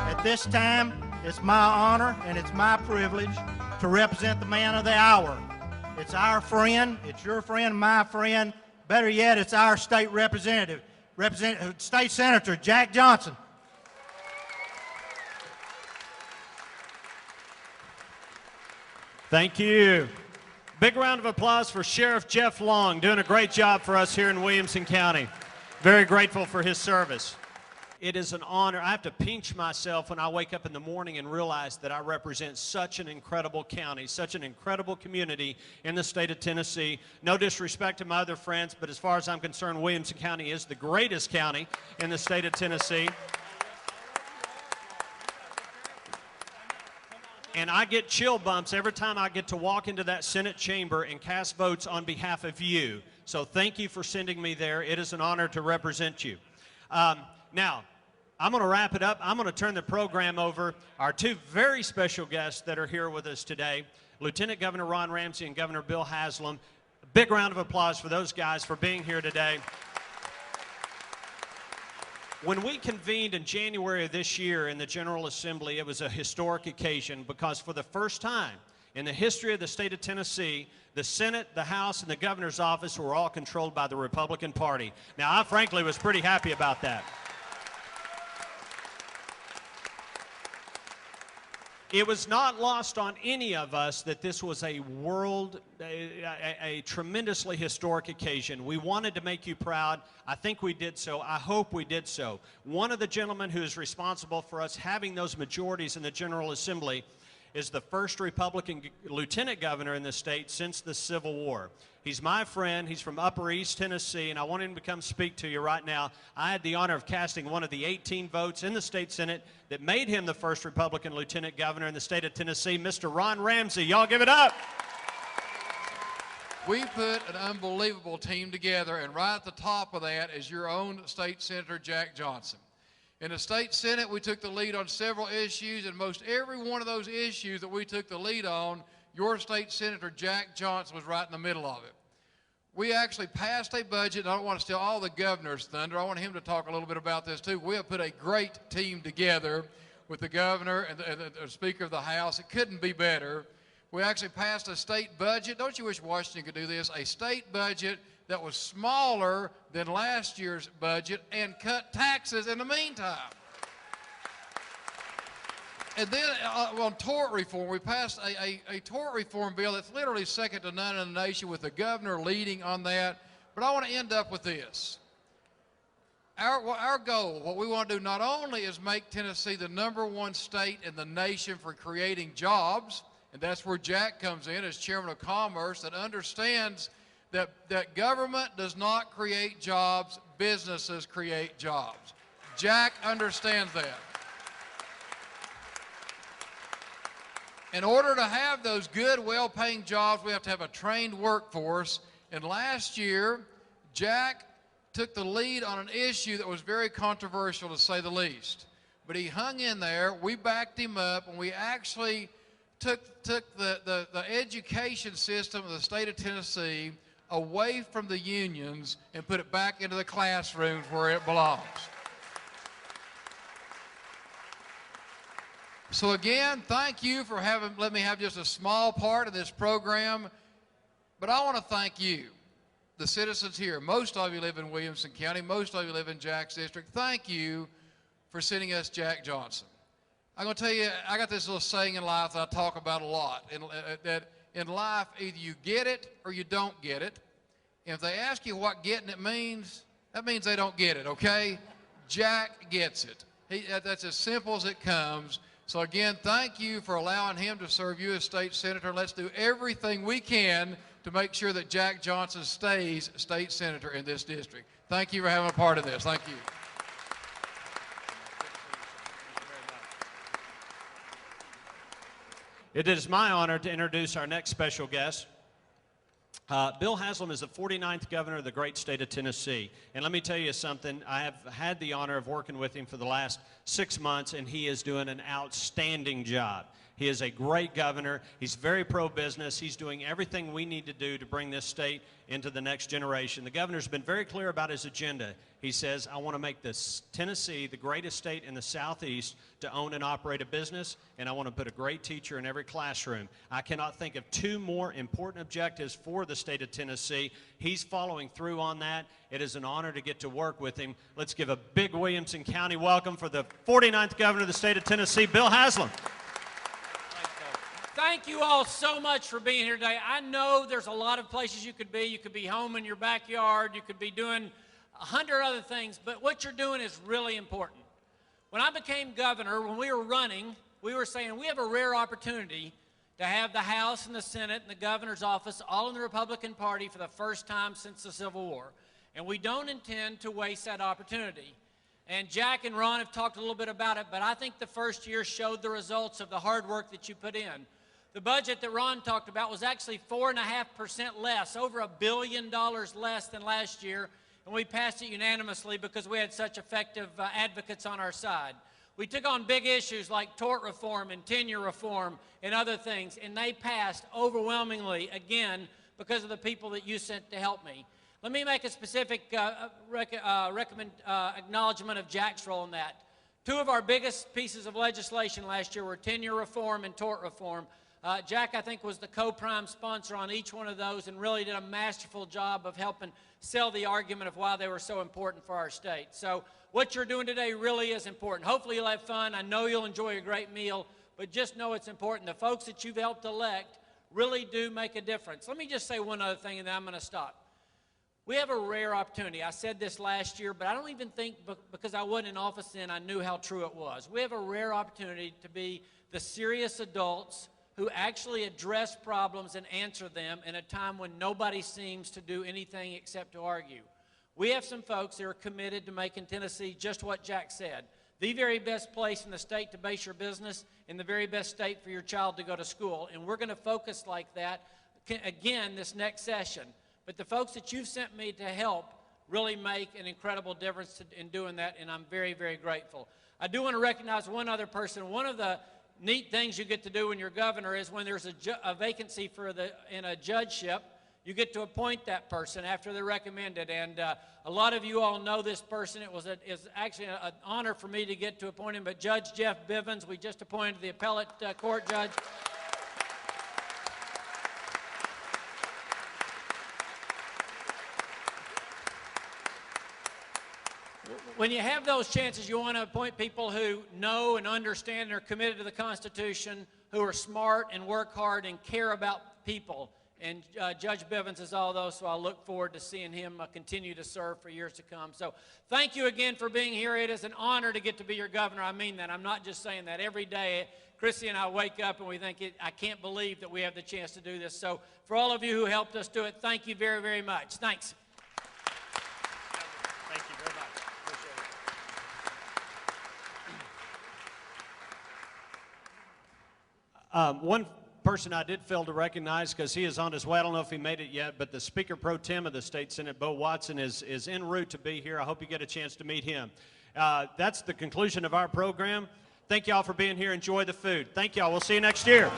At this time, it's my honor and it's my privilege to represent the man of the hour. It's our friend, it's your friend, my friend. Better yet, it's our state representative, State Senator Jack Johnson. Thank you. Big round of applause for Sheriff Jeff Long, doing a great job for us here in Williamson County. Very grateful for his service. It is an honor. I have to pinch myself when I wake up in the morning and realize that I represent such an incredible county, such an incredible community in the state of Tennessee. No disrespect to my other friends, but as far as I'm concerned, Williamson County is the greatest county in the state of Tennessee. And I get chill bumps every time I get to walk into that Senate chamber and cast votes on behalf of you. So thank you for sending me there. It is an honor to represent you. Now, I'm going to wrap it up. I'm going to turn the program over. Our two very special guests that are here with us today, Lieutenant Governor Ron Ramsey and Governor Bill Haslam. A big round of applause for those guys for being here today. When we convened in January of this year in the General Assembly, it was a historic occasion because for the first time in the history of the state of Tennessee, the Senate, the House, and the governor's office were all controlled by the Republican Party. Now, I frankly was pretty happy about that. It was not lost on any of us that this was a tremendously historic occasion. We wanted to make you proud. I think we did so. I hope we did so. One of the gentlemen who is responsible for us having those majorities in the General Assembly is the first Republican lieutenant governor in the state since the Civil War. He's my friend. He's from Upper East Tennessee, and I want him to come speak to you right now. I had the honor of casting one of the 18 votes in the state Senate that made him the first Republican lieutenant governor in the state of Tennessee, Mr. Ron Ramsey. Y'all give it up. We put an unbelievable team together, and right at the top of that is your own State Senator Jack Johnson. In the state Senate, we took the lead on several issues, and most every one of those issues that we took the lead on, your state Senator Jack Johnson was right in the middle of it. We actually passed a budget, and I don't want to steal all the governor's thunder. I want him to talk a little bit about this too. We have put a great team together with the governor and the Speaker of the House. It couldn't be better. We actually passed a state budget. Don't you wish Washington could do this? A state budget that was smaller than last year's budget and cut taxes in the meantime. And then on tort reform, we passed a tort reform bill that's literally second to none in the nation with the governor leading on that. But I want to end up with this. Our goal, what we want to do not only is make Tennessee the #1 state in the nation for creating jobs, and that's where Jack comes in as Chairman of Commerce, that understands that government does not create jobs, businesses create jobs. Jack understands that. In order to have those good, well-paying jobs, we have to have a trained workforce. And last year, Jack took the lead on an issue that was very controversial, to say the least. But he hung in there. We backed him up, and we actually took the education system of the state of Tennessee away from the unions and put it back into the classrooms where it belongs. So again, thank you for let me have just a small part of this program. But I want to thank you, the citizens here. Most of you live in Williamson County. Most of you live in Jack's district. Thank you for sending us Jack Johnson. I'm going to tell you, I got this little saying in life that I talk about a lot. That in life, either you get it or you don't get it. And if they ask you what getting it means, that means they don't get it, okay? Jack gets it. That's as simple as it comes. So again, thank you for allowing him to serve you as state senator. Let's do everything we can to make sure that Jack Johnson stays state senator in this district. Thank you for having a part of this. Thank you. It is my honor to introduce our next special guest. Bill Haslam is the 49th governor of the great state of Tennessee. And let me tell you something, I have had the honor of working with him for the last 6 months, and he is doing an outstanding job. He is a great governor. He's very pro-business. He's doing everything we need to do to bring this state into the next generation. The governor's been very clear about his agenda. He says, I want to make this Tennessee the greatest state in the Southeast to own and operate a business, and I want to put a great teacher in every classroom. I cannot think of two more important objectives for the state of Tennessee. He's following through on that. It is an honor to get to work with him. Let's give a big Williamson County welcome for the 49th governor of the state of Tennessee, Bill Haslam. Thank you all so much for being here today. I know there's a lot of places you could be. You could be home in your backyard. You could be doing 100 other things, but what you're doing is really important. When I became governor, when we were running, we were saying we have a rare opportunity to have the House and the Senate and the governor's office all in the Republican Party for the first time since the Civil War. And we don't intend to waste that opportunity. And Jack and Ron have talked a little bit about it, but I think the first year showed the results of the hard work that you put in. The budget that Ron talked about was actually 4.5% less, over $1 billion less than last year, and we passed it unanimously because we had such effective advocates on our side. We took on big issues like tort reform and tenure reform and other things, and they passed overwhelmingly, again, because of the people that you sent to help me. Let me make a specific acknowledgement of Jack's role in that. Two of our biggest pieces of legislation last year were tenure reform and tort reform. Jack, I think, was the co-prime sponsor on each one of those and really did a masterful job of helping sell the argument of why they were so important for our state. So what you're doing today really is important. Hopefully you'll have fun. I know you'll enjoy a great meal, but just know it's important. The folks that you've helped elect really do make a difference. Let me just say one other thing, and then I'm going to stop. We have a rare opportunity. I said this last year, but I don't even think because I wasn't in office then I knew how true it was. We have a rare opportunity to be the serious adults who actually address problems and answer them in a time when nobody seems to do anything except to argue. We have some folks that are committed to making Tennessee just what Jack said, the very best place in the state to base your business and the very best state for your child to go to school. And we're going to focus like that again this next session. But the folks that you've sent me to help really make an incredible difference in doing that, and I'm very, very grateful. I do want to recognize one other person. One of the neat things you get to do when you're governor is when there's a vacancy in a judgeship, you get to appoint that person after they're recommended. And a lot of you all know this person. It's actually an honor for me to get to appoint him. But Judge Jeff Bivens, we just appointed the appellate court judge. When you have those chances, you want to appoint people who know and understand and are committed to the Constitution, who are smart and work hard and care about people. And Judge Bivens is all those, so I look forward to seeing him continue to serve for years to come. So thank you again for being here. It is an honor to get to be your governor. I mean that. I'm not just saying that. Every day, Chrissy and I wake up and we think, I can't believe that we have the chance to do this. So for all of you who helped us do it, thank you very, very much. Thanks. Thank you very much. One person I did fail to recognize because he is on his way. I don't know if he made it yet, but the Speaker Pro Tem of the State Senate, Bo Watson, is en route to be here. I hope you get a chance to meet him. That's the conclusion of our program. Thank you all for being here. Enjoy the food. Thank you all. We'll see you next year.